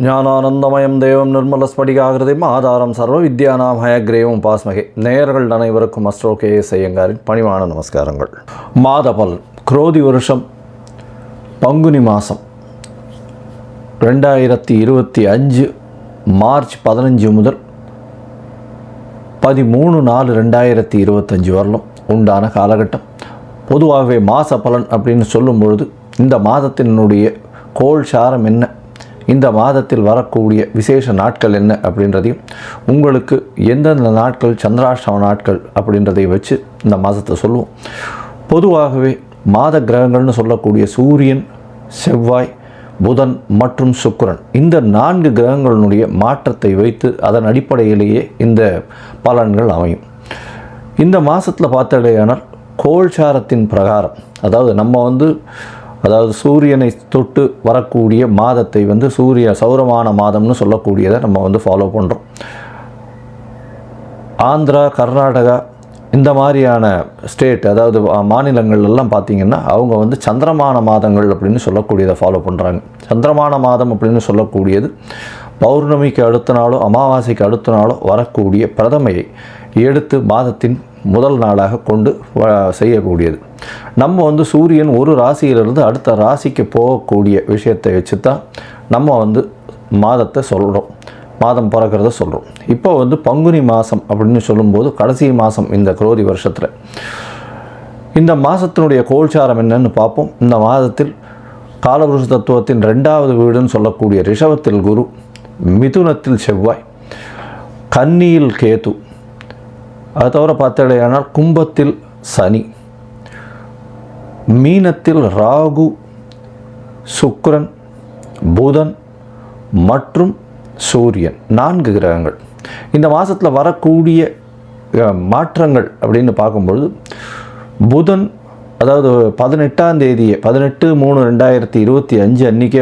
ஞானானந்தமயம் தேவம் நிர்மலஸ்படிகாகிருதிம் ஆதாரம் சர்வ வித்யானாம் ஹயக்ரேவம் பாஸ்மகே. நேயர்கள் அனைவருக்கும் அஸ்ட்ரோ KS ஐயங்காரின் பணிவான நமஸ்காரங்கள். மாதபல் குரோதி வருஷம் பங்குனி மாதம் 2025 மார்ச் 15 முதல் 13/4/2025 வரலும் உண்டான காலகட்டம். பொதுவாகவே மாத பலன் அப்படின்னு சொல்லும் பொழுது இந்த மாதத்தினுடைய கோள் சாரம் என்ன, இந்த மாதத்தில் வரக்கூடிய விசேஷ நாட்கள் என்ன அப்படின்றதையும், உங்களுக்கு எந்தெந்த நாட்கள் சந்திராஷ்டம நாட்கள் அப்படின்றதை வச்சு இந்த மாதத்தை சொல்லுவோம். பொதுவாகவே மாத கிரகங்கள்னு சொல்லக்கூடிய சூரியன், செவ்வாய், புதன் மற்றும் சுக்கிரன், இந்த 4 கிரகங்களுடைய மாற்றத்தை வைத்து அதன் அடிப்படையிலேயே இந்த பலன்கள் அமையும். இந்த மாதத்தில் பார்த்தடையானால் கோள்சாரத்தின் பிரகாரம், அதாவது சூரியனை தொட்டு வரக்கூடிய மாதத்தை சௌரமான மாதம்னு சொல்லக்கூடியதை நம்ம ஃபாலோ பண்ணுறோம். ஆந்திரா, கர்நாடகா இந்த மாதிரியான ஸ்டேட், அதாவது மாநிலங்கள்லாம் பார்த்திங்கன்னா அவங்க சந்திரமான மாதங்கள் அப்படின்னு சொல்லக்கூடியதை ஃபாலோ பண்ணுறாங்க. சந்திரமான மாதம் அப்படின்னு சொல்லக்கூடியது பௌர்ணமிக்கு அடுத்த நாளோ அமாவாசைக்கு அடுத்த நாளோ வரக்கூடிய பிரதமையை எடுத்து மாதத்தின் முதல் நாளாக கொண்டு செய்யக்கூடியது. நம்ம சூரியன் ஒரு ராசியிலிருந்து அடுத்த ராசிக்கு போகக்கூடிய விஷயத்தை வச்சு தான் நம்ம மாதத்தை சொல்கிறோம், மாதம் பிறக்கிறத சொல்கிறோம். இப்போ பங்குனி மாதம் அப்படின்னு சொல்லும்போது கடைசி மாதம் இந்த குரோதி வருஷத்தில். இந்த மாதத்தினுடைய கோள்சாரம் என்னன்னு பார்ப்போம். இந்த மாதத்தில் காலபுருஷ தத்துவத்தின் 2வது வீடுன்னு சொல்லக்கூடிய ரிஷபத்தில் குரு, மிதுனத்தில் செவ்வாய், கன்னியில் கேது, அது தவிர பார்த்தடையானால் கும்பத்தில் சனி, மீனத்தில் ராகு, சுக்கிரன், புதன் மற்றும் சூரியன், 4 கிரகங்கள். இந்த மாதத்தில் வரக்கூடிய மாற்றங்கள் அப்படின்னு பார்க்கும்பொழுது, புதன் அதாவது 18ஆம் தேதி 18/3/2025 அன்றைக்கே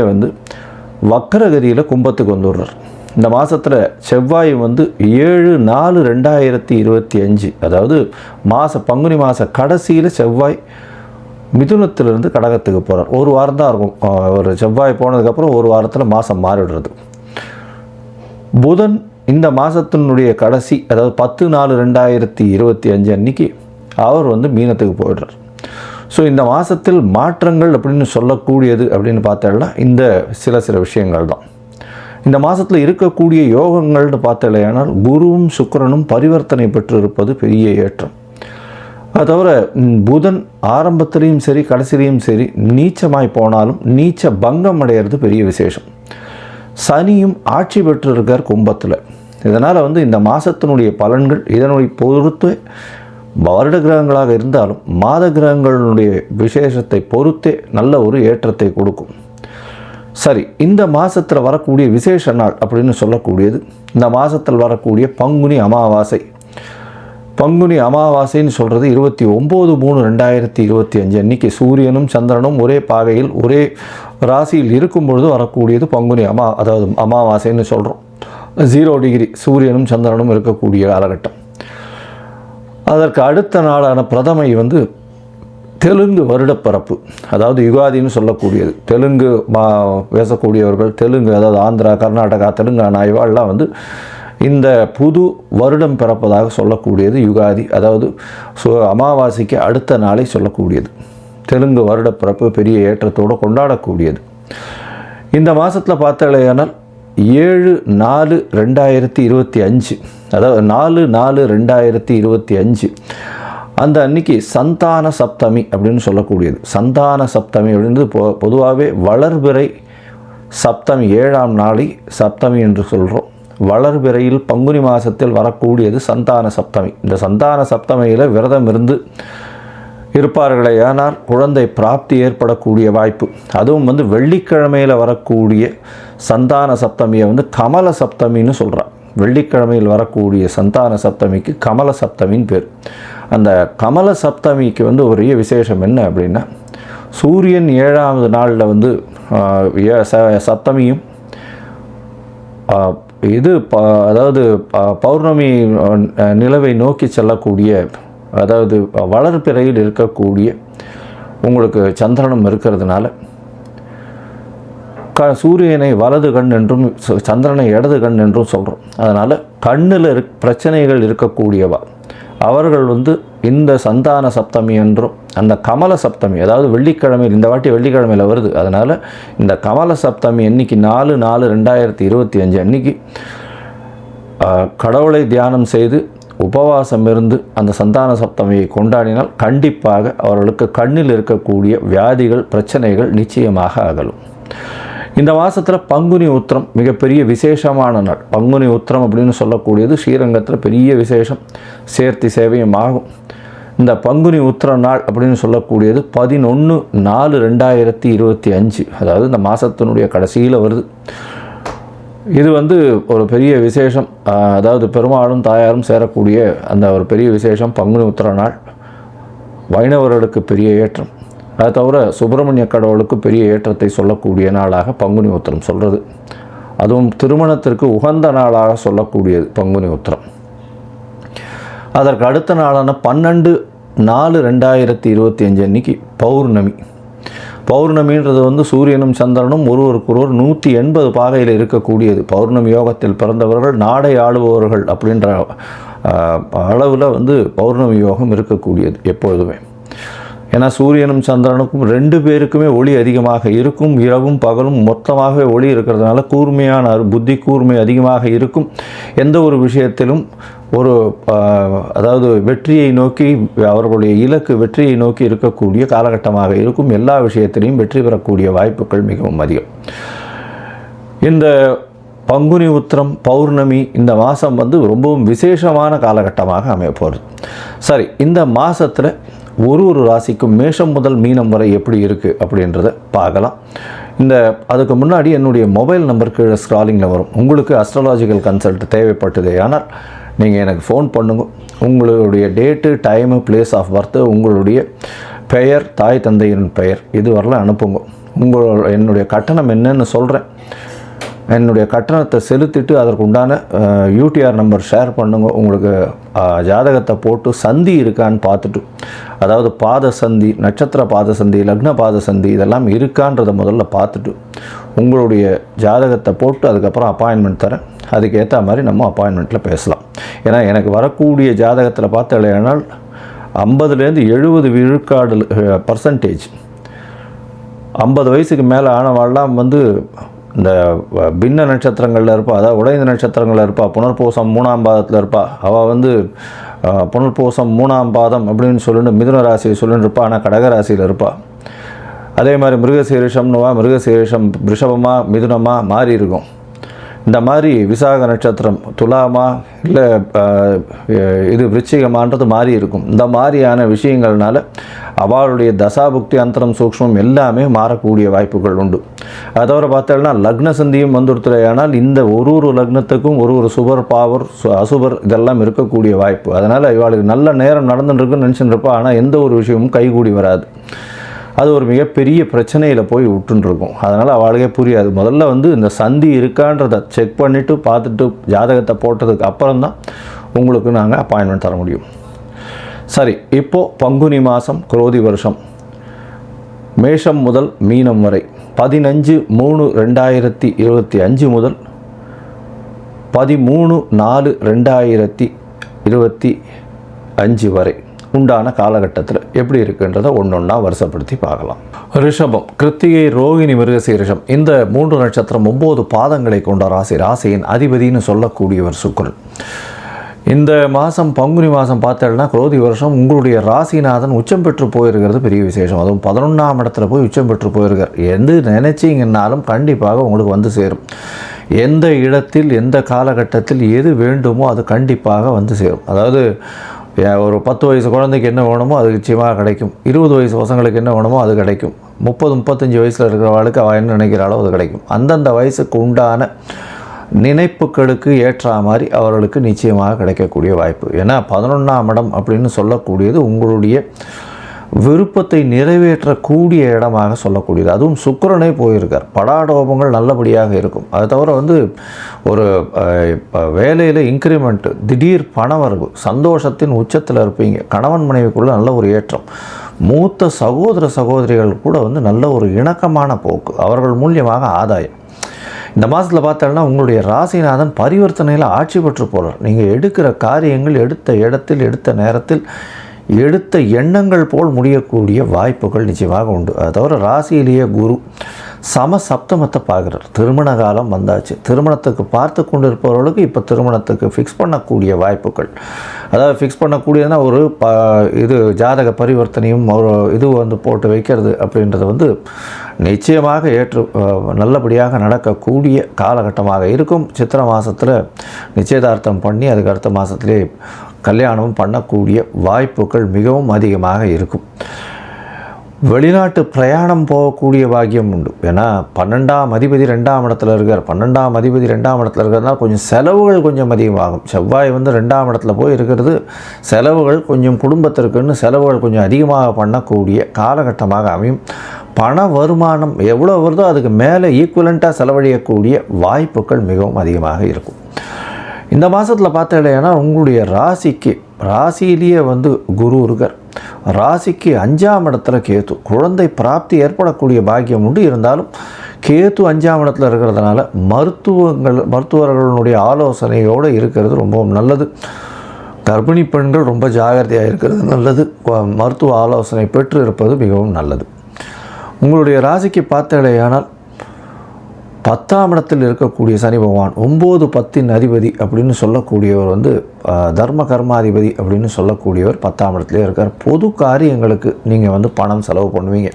வக்கரகதியில் கும்பத்துக்கு வந்துடுறார். இந்த மாதத்தில் செவ்வாய் 7/4/2025, அதாவது பங்குனி மாத கடைசியில் செவ்வாய் மிதுனத்திலிருந்து கடகத்துக்கு போகிறார். ஒரு வாரம் தான் இருக்கும். ஒரு செவ்வாய் போனதுக்கப்புறம் ஒரு வாரத்தில் மாதம் மாறிடுறது. புதன் இந்த மாதத்தினுடைய கடைசி, அதாவது 10/4/2025 அன்றைக்கி அவர் மீனத்துக்கு போயிடுறார். ஸோ இந்த மாதத்தில் மாற்றங்கள் அப்படின்னு சொல்லக்கூடியது அப்படின்னு பார்த்தோம்னா இந்த சில விஷயங்கள் தான். இந்த மாதத்தில் இருக்கக்கூடிய யோகங்கள்னு பார்த்தலையானால் குருவும் சுக்கிரனும் பரிவர்த்தனை பெற்று இருப்பது பெரிய ஏற்றம். அது தவிர புதன் ஆரம்பத்திலையும் சரி கடைசிலையும் சரி நீச்சமாய் போனாலும் நீச்ச பங்கம் அடைகிறது பெரிய விசேஷம். சனியும் ஆட்சி பெற்று இருக்கார் கும்பத்தில். இதனால் இந்த மாதத்தினுடைய பலன்கள் இதனுடைய பொறுத்து வருட கிரகங்களாக இருந்தாலும் மாத கிரகங்களுடைய விசேஷத்தை பொறுத்தே நல்ல ஒரு ஏற்றத்தை கொடுக்கும். சரி, இந்த மாதத்தில் வரக்கூடிய விசேஷ நாள் அப்படின்னு சொல்லக்கூடியது இந்த மாதத்தில் வரக்கூடிய பங்குனி அமாவாசை. பங்குனி அமாவாசைன்னு சொல்கிறது 29/3/2025 அன்றைக்கி சூரியனும் சந்திரனும் ஒரே பாகையில் ஒரே ராசியில் இருக்கும் பொழுது வரக்கூடியது பங்குனி அதாவது அமாவாசைன்னு சொல்கிறோம். 0 டிகிரி சூரியனும் சந்திரனும் இருக்கக்கூடிய காலகட்டம். அதற்கு அடுத்த நாளான பிரதமை தெலுங்கு வருடப்பிறப்பு, அதாவது யுகாதின்னு சொல்லக்கூடியது. தெலுங்கு பேசக்கூடியவர்கள், தெலுங்கு அதாவது ஆந்திரா, கர்நாடகா, தெலுங்கானா இவாள்லாம் இந்த புது வருடம் பிறப்பதாக சொல்லக்கூடியது யுகாதி, அதாவது அமாவாசைக்கு அடுத்த நாளை சொல்லக்கூடியது. தெலுங்கு வருடப்பிறப்பு பெரிய ஏற்றத்தோடு கொண்டாடக்கூடியது. இந்த மாதத்தில் பார்த்தாலேயானால் 7/4/2025, அதாவது 4/4/2025 அந்த அன்னைக்கு சந்தான சப்தமி அப்படின்னு சொல்லக்கூடியது. சந்தான சப்தமி அப்படின்றது பொதுவாகவே வளர்பிறை சப்தமி, 7ஆம் நாளை சப்தமி என்று சொல்கிறோம். வளர்பிறையில் பங்குனி மாதத்தில் வரக்கூடியது சந்தான சப்தமி. இந்த சந்தான சப்தமியில் விரதம் இருந்து இருப்பார்களே ஆனால் குழந்தை பிராப்தி ஏற்படக்கூடிய வாய்ப்பு. அதுவும் வெள்ளிக்கிழமையில் வரக்கூடிய சந்தான சப்தமியை கமல சப்தமின்னு சொல்கிறார். வெள்ளிக்கிழமையில் வரக்கூடிய சந்தான சப்தமிக்கு கமல சப்தமின்னு பேர். அந்த கமல சப்தமிக்கு ஒரே விசேஷம் என்ன அப்படின்னா, சூரியன் 7ஆவது நாளில் சப்தமியும் அதாவது பௌர்ணமி நிலவை நோக்கி செல்லக்கூடிய, அதாவது வளர்பிறையில் இருக்கக்கூடிய உங்களுக்கு சந்திரனும் இருக்கிறதுனால சூரியனை வலது கண் என்றும் சந்திரனை இடது கண் என்றும் சொல்கிறோம். அதனால் கண்ணில் பிரச்சனைகள் இருக்கக்கூடியவா அவர்கள் இந்த சந்தான சப்தமி என்றும் அந்த கமல சப்தமி, அதாவது வெள்ளிக்கிழமையில், இந்த வாட்டி வெள்ளிக்கிழமையில் வருது. அதனால் இந்த கமல சப்தமி அன்னைக்கு 4/4/2025 அன்னைக்கு கடவுளை தியானம் செய்து உபவாசம் இருந்து அந்த சந்தான சப்தமியை கொண்டாடினால் கண்டிப்பாக அவர்களுக்கு கண்ணில் இருக்கக்கூடிய வியாதிகள் பிரச்சனைகள் நிச்சயமாக அகலும். இந்த மாதத்தில் பங்குனி உத்திரம் மிகப்பெரிய விசேஷமான நாள். பங்குனி உத்திரம் அப்படின்னு சொல்லக்கூடியது ஸ்ரீரங்கத்தில் பெரிய விசேஷம், சேர்த்தி சேவையும் ஆகும். இந்த பங்குனி உத்திர நாள் அப்படின்னு சொல்லக்கூடியது 11/4/2025, அதாவது இந்த மாதத்தினுடைய கடைசியில் வருது. இது ஒரு பெரிய விசேஷம், அதாவது பெருமாளும் தாயாரும் சேரக்கூடிய அந்த ஒரு பெரிய விசேஷம் பங்குனி உத்திர நாள். வைணவர்களுக்கு பெரிய ஏற்றம், அதை தவிர சுப்பிரமணிய கடவுளுக்கு பெரிய ஏற்றத்தை சொல்லக்கூடிய நாளாக பங்குனி உத்திரம் சொல்கிறது. அதுவும் திருமணத்திற்கு உகந்த நாளாக சொல்லக்கூடியது பங்குனி உத்திரம். அதற்கு அடுத்த நாளான 12/4/2025 அன்னைக்கு பௌர்ணமி. பௌர்ணமின்றது சூரியனும் சந்திரனும் ஒருவருக்கொருவர் 180 பாகையில் இருக்கக்கூடியது. பௌர்ணமி யோகத்தில் பிறந்தவர்கள் நாடை ஆளுபவர்கள் அப்படின்ற அளவில் பௌர்ணமி யோகம் இருக்கக்கூடியது எப்பொழுதுமே. ஏன்னா சூரியனும் சந்திரனுக்கும் 2 பேருக்குமே ஒளி அதிகமாக இருக்கும். இரவும் பகலும் மொத்தமாகவே ஒளி இருக்கிறதுனால கூர்மையான புத்தி கூர்மை அதிகமாக இருக்கும். எந்த ஒரு விஷயத்திலும் அதாவது வெற்றியை நோக்கி, அவர்களுடைய இலக்கு வெற்றியை நோக்கி இருக்கக்கூடிய காலகட்டமாக இருக்கும். எல்லா விஷயத்திலையும் வெற்றி பெறக்கூடிய வாய்ப்புகள் மிகவும் அதிகம். இந்த பங்குனி உத்திரம் பௌர்ணமி இந்த மாதம் ரொம்பவும் விசேஷமான காலகட்டமாக அமையப்போகுது. சரி, இந்த மாதத்தில் ஒரு ராசிக்கும் மேஷம் முதல் மீனம் வரை எப்படி இருக்குது அப்படின்றத பார்க்கலாம். அதுக்கு முன்னாடி என்னுடைய மொபைல் நம்பர் கீழே ஸ்க்ராலிங்கில் வரும். உங்களுக்கு அஸ்ட்ராலாஜிக்கல் கன்சல்ட் தேவைப்பட்டதே ஆனால் நீங்கள் எனக்கு ஃபோன் பண்ணுங்க. உங்களுடைய date, time, place of birth, உங்களுடைய பெயர், தாய் தந்தையின் பெயர் இது வரலாம் அனுப்புங்க. என்னுடைய கட்டணம் என்னன்னு சொல்கிறேன். என்னுடைய கட்டணத்தை செலுத்திட்டு அதற்கு உண்டான யூடிஆர் நம்பர் ஷேர் பண்ணுங்க. உங்களுக்கு ஜாதகத்தை போட்டு சந்தி இருக்கான்னு பார்த்துட்டு, அதாவது பாத சந்தி, நட்சத்திர பாத சந்தி, லக்ன பாத சந்தி இதெல்லாம் இருக்கான்றதை முதல்ல பார்த்துட்டு உங்களுடைய ஜாதகத்தை போட்டு அதுக்கப்புறம் அப்பாயின்மெண்ட் தரேன். அதுக்கேற்ற மாதிரி நம்ம அப்பாயின்மெண்ட்டில் பேசலாம். ஏன்னா எனக்கு வரக்கூடிய ஜாதகத்தில் பார்த்தாலேனால் 50-70 விழுக்காடு பர்சன்டேஜ் 50 வயசுக்கு மேலே ஆனவாள்லாம் இந்த பின்ன நட்சத்திரங்களில் இருப்பா, அதாவது உடைந்த நட்சத்திரங்களில் இருப்பா, புனர்பூசம் 3ஆம் பாதத்தில் இருப்பா. அவள் புனர்பூசம் 3ஆம் பாதம் அப்படின்னு சொல்லிட்டு மிதுன ராசியை சொல்லிட்டு இருப்பா, ஆனால் கடகராசியில் இருப்பாள். அதே மாதிரி மிருகசீரிஷம்னுவா, மிருகசீரிஷம் ரிஷபமாக மிதுனமாக மாறி இருக்கும். இந்த மாதிரி விசாக நட்சத்திரம் துலாமா இல்லை இது விருச்சிகமான்றது மாறி இருக்கும். இந்த மாதிரியான விஷயங்கள்னால அவளுடைய தசாபுக்தி அந்தரம் சூக்ஷ்மம் எல்லாமே மாறக்கூடிய வாய்ப்புகள் உண்டு. அதை தவிர பார்த்தோம்னா லக்ன சந்தியும் வந்துடுத்துறையானால் இந்த ஒரு லக்னத்துக்கும் ஒரு சுபர் பாவர் அசுபர் இதெல்லாம் இருக்கக்கூடிய வாய்ப்பு. அதனால் இவளுக்கு நல்ல நேரம் நடந்துட்டுருக்குன்னு நினச்சிட்டு இருப்பா, ஆனால் எந்த ஒரு விஷயமும் கைகூடி வராது. அது ஒரு மிகப்பெரிய பிரச்சனையில் போய் விட்டுருக்கும். அதனால் அவளுக்கே புரியாது. முதல்ல இந்த சந்தி இருக்கான்றதை செக் பண்ணிவிட்டு பார்த்துட்டு ஜாதகத்தை போட்டதுக்கு அப்புறம்தான் உங்களுக்கு நாங்கள் அப்பாயின்மெண்ட் தர முடியும். சரி, இப்போது பங்குனி மாதம் குரோதி வருஷம் மேஷம் முதல் மீனம் வரை 15/3/2025 முதல் 13/4/2025 வரை உண்டான காலகட்டத்தில் எப்படி இருக்குன்றதை ஒன்றொன்னா வருஷப்படுத்தி பார்க்கலாம். ரிஷபம், கிருத்திகை, ரோகிணி, மிருகசீரிஷம் இந்த 3 நட்சத்திரம் 9 பாதங்களை கொண்ட ராசி. ராசியின் அதிபதினு சொல்லக்கூடியவர் சுக்கிரன். இந்த மாதம் பங்குனி மாதம் பார்த்தேன்னா குரோதி வருஷம் உங்களுடைய ராசிநாதன் உச்சம் பெற்று போயிருக்கிறது பெரிய விசேஷம். அதுவும் 11ஆம் இடத்துல போய் உச்சம் பெற்று போயிருக்கார். எது நினைச்சிங்கன்னாலும் கண்டிப்பாக உங்களுக்கு சேரும். எந்த இடத்தில் எந்த காலகட்டத்தில் எது வேண்டுமோ அது கண்டிப்பாக சேரும். அதாவது ஒரு 10 வயசு குழந்தைக்கு என்ன வேணுமோ அது நிச்சயமாக கிடைக்கும். 20 வயசு பசங்களுக்கு என்ன வேணுமோ அது கிடைக்கும். 30-35 வயசில் இருக்கிறவளுக்கு அவள் என்ன நினைக்கிறாளோ அது கிடைக்கும். அந்தந்த வயசுக்கு உண்டான நினைப்புகளுக்கு ஏற்ற மாதிரி அவர்களுக்கு நிச்சயமாக கிடைக்கக்கூடிய வாய்ப்பு. ஏன்னா 11ஆம் இடம் அப்படின்னு சொல்லக்கூடியது உங்களுடைய விருப்பத்தை நிறைவேற்றக்கூடிய இடமாக சொல்லக்கூடியது. அதுவும் சுக்கிரனே போயிருக்கார். படாடோபங்கள் நல்லபடியாக இருக்கும். அதை தவிர ஒரு வேலையில் இன்க்ரிமெண்ட்டு, திடீர் பணவரவு, சந்தோஷத்தின் உச்சத்தில் இருப்பீங்க. கணவன் மனைவிக்குள்ளே நல்ல ஒரு ஏற்றம். மூத்த சகோதர சகோதரிகள் கூட வந்து நல்ல ஒரு இணக்கமான போக்கு, அவர்கள் மூலியமாக ஆதாயம். இந்த மாதத்தில் பார்த்தோம்னா உங்களுடைய ராசிநாதன் பரிவர்த்தனையில் ஆட்சி பெற்று போகிறார். நீங்கள் எடுக்கிற காரியங்கள் எடுத்த இடத்தில் எடுத்த நேரத்தில் எடுத்த எண்ணங்கள் போல் முடியக்கூடிய வாய்ப்புகள் நிச்சயமாக உண்டு. அது தவிர ராசியிலேயே குரு சப்தமத்தை பார்க்குறார். திருமண காலம் வந்தாச்சு. திருமணத்துக்கு பார்த்து கொண்டு இருப்பவர்களுக்கு இப்போ திருமணத்துக்கு ஃபிக்ஸ் பண்ணக்கூடிய வாய்ப்புகள், அதாவது ஃபிக்ஸ் பண்ணக்கூடியதுன்னா ஒரு இது ஜாதக பரிவர்த்தனையும் ஒரு இது வந்து போட்டு வைக்கிறது அப்படின்றது வந்து நிச்சயமாக நல்லபடியாக நடக்கக்கூடிய காலகட்டமாக இருக்கும். சித்திரை மாதத்தில் நிச்சயதார்த்தம் பண்ணி அதுக்கு அடுத்த மாதத்திலே கல்யாணம் பண்ணக்கூடிய வாய்ப்புகள் மிகவும் அதிகமாக இருக்கும். வெளிநாட்டு பிரயாணம் போகக்கூடிய பாக்கியம் உண்டு. ஏன்னா 12ஆம் அதிபதி 2ஆம் இடத்துல இருக்கார். 12ஆம் அதிபதி 2ஆம் இடத்துல இருக்கிறதுனால கொஞ்சம் செலவுகள் கொஞ்சம் அதிகமாகும். செவ்வாய் வந்து 2ஆம் இடத்துல போய் இருக்கிறது செலவுகள் கொஞ்சம் குடும்பத்திற்குன்னு செலவுகள் கொஞ்சம் அதிகமாக பண்ணக்கூடிய காலகட்டமாக அமையும். பண வருமானம் எவ்வளோ வருதோ அதுக்கு மேலே ஈக்குவலண்ட்டாக செலவழியக்கூடிய வாய்ப்புகள் மிகவும் அதிகமாக இருக்கும். இந்த மாதத்தில் பார்த்தீங்கன்னா உங்களுடைய ராசியிலேயே வந்து குரு இருக்கார். ராசிக்கு 5ஆம் இடத்துல கேத்து, குழந்தை பிராப்தி ஏற்படக்கூடிய பாக்கியம் உண்டு. இருந்தாலும் கேத்து 5ஆம் இடத்துல இருக்கிறதுனால மருத்துவர்களுடைய ஆலோசனையோடு இருக்கிறது ரொம்பவும் நல்லது. கர்ப்பிணி பெண்கள் ரொம்ப ஜாகிரதையாக இருக்கிறது நல்லது. மருத்துவ ஆலோசனை பெற்று இருப்பது மிகவும் நல்லது. உங்களுடைய ராசிக்கு பார்த்தீங்கன்னா 10ஆம் இடத்தில் இருக்கக்கூடிய சனி பகவான் 9-10 அதிபதி அப்படின்னு சொல்லக்கூடியவர் வந்து தர்ம கர்மாதிபதி அப்படின்னு சொல்லக்கூடியவர் 10ஆம் இடத்துலேயே இருக்கார். பொது காரியங்களுக்கு நீங்கள் வந்து பணம் செலவு பண்ணுவீங்க.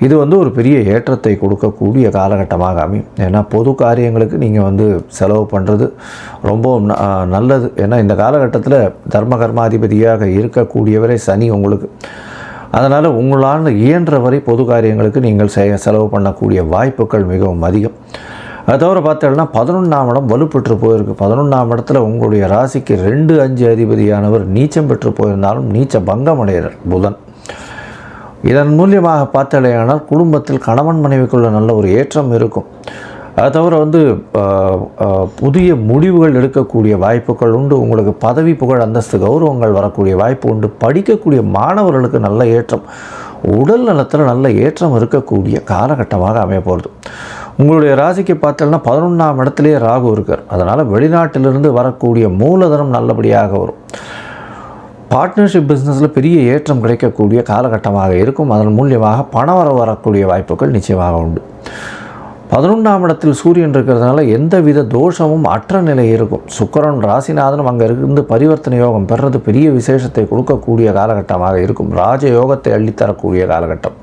இது வந்து ஒரு பெரிய ஏற்றத்தை கொடுக்கக்கூடிய காலகட்டமாக அமையும். ஏன்னா பொது காரியங்களுக்கு நீங்கள் வந்து செலவு பண்ணுறது ரொம்ப நல்லது. ஏன்னா இந்த காலகட்டத்தில் தர்ம கர்மாதிபதியாக இருக்கக்கூடியவரே சனி உங்களுக்கு. அதனால் உங்களால் இயன்ற வரை பொது காரியங்களுக்கு நீங்கள் செலவு பண்ணக்கூடிய வாய்ப்புகள் மிகவும் அதிகம். அது தவிர பார்த்தோம்னா 11ஆம் இடம் வலுப்பெற்று போயிருக்கு. 11ஆம் இடத்துல உங்களுடைய ராசிக்கு 2-5 அதிபதியானவர் நீச்சம் பெற்று போயிருந்தாலும் நீச்ச பங்கம் அடைகிறார் புதன். இதன் மூலியமாக பார்த்தலையானால் குடும்பத்தில் கணவன் மனைவிக்குள்ள நல்ல ஒரு ஏற்றம் இருக்கும். அது தவிர வந்து புதிய முடிவுகள் எடுக்கக்கூடிய வாய்ப்புகள் உண்டு. உங்களுக்கு பதவி புகழ் அந்தஸ்து கௌரவங்கள் வரக்கூடிய வாய்ப்பு உண்டு. படிக்கக்கூடிய மாணவர்களுக்கு நல்ல ஏற்றம், உடல் நலத்தில் நல்ல ஏற்றம் இருக்கக்கூடிய காலகட்டமாக அமைய போகிறது. உங்களுடைய ராசிக்கு பார்த்தோம்னா 11ஆம் இடத்துலேயே ராகு இருக்கார். அதனால் வெளிநாட்டிலிருந்து வரக்கூடிய மூலதனம் நல்லபடியாக வரும். பார்ட்னர்ஷிப் பிஸ்னஸில் பெரிய ஏற்றம் கிடைக்கக்கூடிய காலகட்டமாக இருக்கும். அதன் மூலியமாக பணம் வரக்கூடிய வாய்ப்புகள் நிச்சயமாக உண்டு. 11ஆம் இடத்தில் சூரியன் இருக்கிறதுனால எந்தவித தோஷமும் அற்ற நிலை இருக்கும். சுக்கிரன் ராசிநாதனும் அங்கே இருந்து பரிவர்த்தனை யோகம் பெறுறது பெரிய விசேஷத்தை கொடுக்கக்கூடிய காலகட்டமாக இருக்கும். ராஜ யோகத்தை அள்ளித்தரக்கூடிய காலகட்டம்.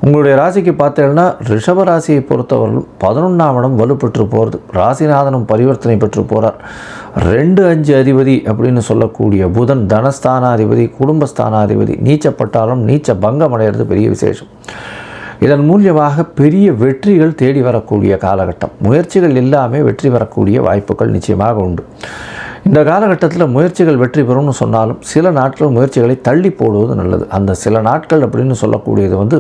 உங்களுடைய ராசிக்கு பார்த்தீங்கன்னா ரிஷப ராசியை பொறுத்தவரையும் 11ஆம் இடம் வலுப்பெற்று போகிறது. ராசிநாதனும் பரிவர்த்தனை பெற்று போகிறார். 2-5 அதிபதி அப்படின்னு சொல்லக்கூடிய புதன் தனஸ்தானாதிபதி குடும்பஸ்தானாதிபதி நீச்சப்பட்டாலும் நீச்ச பங்கம் அடைகிறது பெரிய விசேஷம். இதன் மூலியமாக பெரிய வெற்றிகள் தேடி வரக்கூடிய காலகட்டம். முயற்சிகள் எல்லாமே வெற்றி பெறக்கூடிய வாய்ப்புகள் நிச்சயமாக உண்டு. இந்த காலகட்டத்தில் முயற்சிகள் வெற்றி பெறும்னு சொன்னாலும் சில நாட்கள் முயற்சிகளை தள்ளி போடுவது நல்லது. அந்த சில நாட்கள் அப்படின்னு சொல்லக்கூடியது வந்து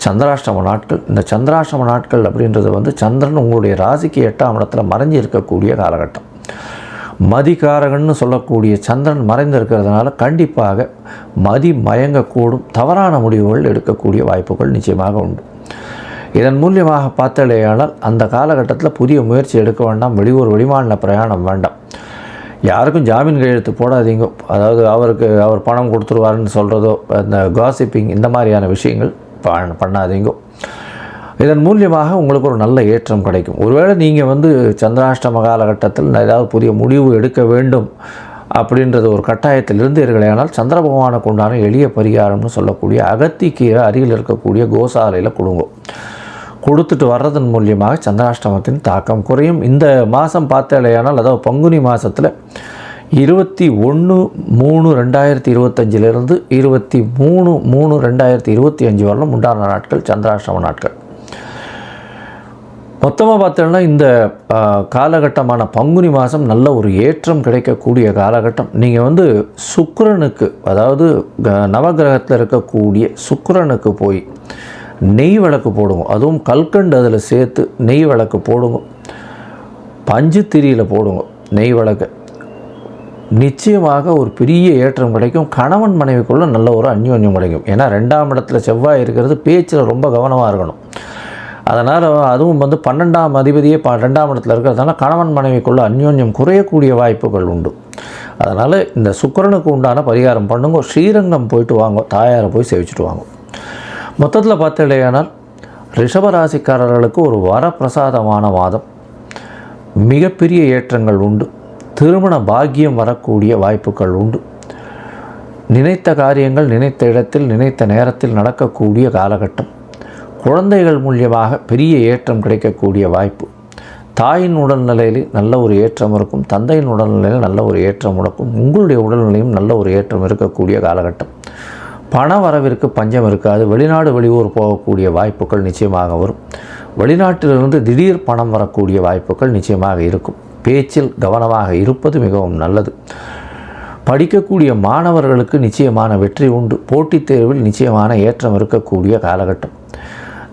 சந்திராஷ்டம நாட்கள். இந்த சந்திராஷ்டம நாட்கள் அப்படின்றது வந்து சந்திரன் உங்களுடைய ராசிக்கு 8ஆம் இடத்துல மறைஞ்சி இருக்கக்கூடிய காலகட்டம். மதிகாரகன்னு சொல்லக்கூடிய சந்திரன் மறைந்து இருக்கிறதுனால கண்டிப்பாக மதி மயங்கக்கூடும். தவறான முடிவுகள் எடுக்கக்கூடிய வாய்ப்புகள் நிச்சயமாக உண்டு. இதன் மூலியமாக பார்த்தலையானால் அந்த காலகட்டத்தில் புதிய முயற்சி எடுக்க வேண்டாம். வெளியூர் வெளிமாநில பிரயாணம் வேண்டாம். யாருக்கும் ஜாமீன் கையெழுத்து போடாதீங்க. அதாவது அவர் பணம் கொடுத்துருவாருன்னு சொல்கிறதோ அந்த காசிப்பிங் இந்த மாதிரியான விஷயங்கள் பண்ணாதீங்க. இதன் மூலியமாக உங்களுக்கு ஒரு நல்ல ஏற்றம் கிடைக்கும். ஒருவேளை நீங்கள் வந்து சந்திராஷ்டம காலகட்டத்தில் ஏதாவது புதிய முடிவு எடுக்க வேண்டும் அப்படின்றது ஒரு கட்டாயத்தில் இருந்தீர்களேனால் சந்திர பகவானுக்கு உண்டான எளிய பரிகாரம்னு சொல்லக்கூடிய அகத்திக்கீரை அருகில் இருக்கக்கூடிய கோசாலையில் கொடுத்துட்டு வர்றதன் மூலியமாக சந்திராஷ்டமத்தின் தாக்கம் குறையும். இந்த மாதம் பார்த்தலையானால் அதாவது பங்குனி மாதத்தில் 21/3/2025 23/3/2025 வரலும் உண்டான நாட்கள் சந்திராஷ்டம நாட்கள். மொத்தமாக பார்த்தோம்னா இந்த காலகட்டமான பங்குனி மாதம் நல்ல ஒரு ஏற்றம் கிடைக்கக்கூடிய காலகட்டம். நீங்கள் வந்து சுக்கிரனுக்கு அதாவது நவகிரகத்தில் இருக்கக்கூடிய சுக்கிரனுக்கு போய் நெய் விளக்கு போடுங்க. அதுவும் கல்கண்டு அதில் சேர்த்து நெய் விளக்கு போடுங்க. பஞ்சு திரியில் போடுங்க நெய் விளக்கு. நிச்சயமாக ஒரு பெரிய ஏற்றம் கிடைக்கும். கணவன் மனைவிக்குள்ள நல்ல ஒரு அந்யோன்யம் கிடைக்கும். ஏன்னா 2ஆம் இடத்துல செவ்வாய் இருக்கிறது, பேச்சில் ரொம்ப கவனமாக இருக்கணும். அதனால் அதுவும் 12ஆம் அதிபதியே 2ஆம் இடத்துல இருக்கிறதுனால கணவன் மனைவிக்குள்ள அந்யோன்யம் குறையக்கூடிய வாய்ப்புகள் உண்டு. அதனால் இந்த சுக்கிரனுக்கு உண்டான பரிகாரம் பண்ணுங்க. ஸ்ரீரங்கம் போயிட்டு வாங்க, தாயாரை போய் சேவிச்சுட்டு வாங்க. மொத்தத்தில் பார்த்தீங்கன்னா ரிஷபராசிக்காரர்களுக்கு ஒரு வரப்பிரசாதமான மாதம். மிகப்பெரிய ஏற்றங்கள் உண்டு. திருமண பாக்கியம் வரக்கூடிய வாய்ப்புகள் உண்டு. நினைத்த காரியங்கள் நினைத்த இடத்தில் நினைத்த நேரத்தில் நடக்கக்கூடிய காலகட்டம். குழந்தைகள் மூலியமாக பெரிய ஏற்றம் கிடைக்கக்கூடிய வாய்ப்பு. தாயின் உடல்நிலையில் நல்ல ஒரு ஏற்றம் இருக்கும். தந்தையின் உடல்நிலையில் நல்ல ஒரு ஏற்றம் இருக்கும். உங்களுடைய உடல்நிலையும் நல்ல ஒரு ஏற்றம் இருக்கக்கூடிய காலகட்டம். பண வரவிற்கு பஞ்சம் இருக்காது. வெளிநாடு வெளியூர் போகக்கூடிய வாய்ப்புகள் நிச்சயமாக வரும். வெளிநாட்டிலிருந்து திடீர் பணம் வரக்கூடிய வாய்ப்புகள் நிச்சயமாக இருக்கும். பேச்சில் கவனமாக இருப்பது மிகவும் நல்லது. படிக்கக்கூடிய மாணவர்களுக்கு நிச்சயமான வெற்றி உண்டு. போட்டித் தேர்வில் நிச்சயமான ஏற்றம் இருக்கக்கூடிய காலகட்டம்.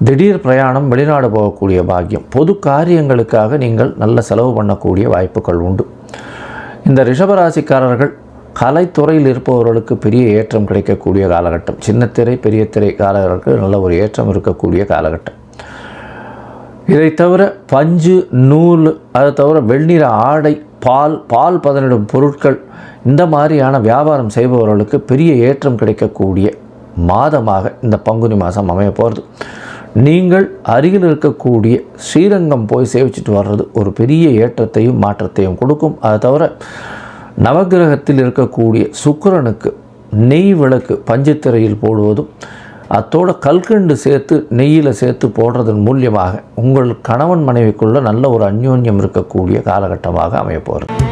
திடீர் பிரயாணம், வெளிநாடு போகக்கூடிய பாக்கியம். பொது காரியங்களுக்காக நீங்கள் நல்ல செலவு பண்ணக்கூடிய வாய்ப்புகள் உண்டு. இந்த ரிஷபராசிக்காரர்கள் கலைத்துறையில் இருப்பவர்களுக்கு பெரிய ஏற்றம் கிடைக்கக்கூடிய காலகட்டம். சின்னத்திரை பெரிய திரை காரர்களுக்கு நல்ல ஒரு ஏற்றம் இருக்கக்கூடிய காலகட்டம். இதை தவிர பஞ்சு, நூல், அதை தவிர வெள்ளிற ஆடை, பால் பதனிடும் பொருட்கள், இந்த மாதிரியான வியாபாரம் செய்பவர்களுக்கு பெரிய ஏற்றம் கிடைக்கக்கூடிய மாதமாக இந்த பங்குனி மாதம் அமைய போகிறது. நீங்கள் அருகில் இருக்கக்கூடிய ஸ்ரீரங்கம் போய் சேவிச்சுட்டு வர்றது ஒரு பெரிய ஏற்றத்தையும் மாற்றத்தையும் கொடுக்கும். அதை தவிர நவகிரகத்தில் இருக்கக்கூடிய சுக்கிரனுக்கு நெய் விளக்கு பஞ்சத்திரையில் போடுவதும், அத்தோடு கல்கண்டு சேர்த்து நெய்யில் சேர்த்து போடுறதன் மூலியமாக உங்கள் கணவன் மனைவிக்குள்ள நல்ல ஒரு அந்யோன்யம் இருக்கக்கூடிய காலகட்டமாக அமைய போகிறது.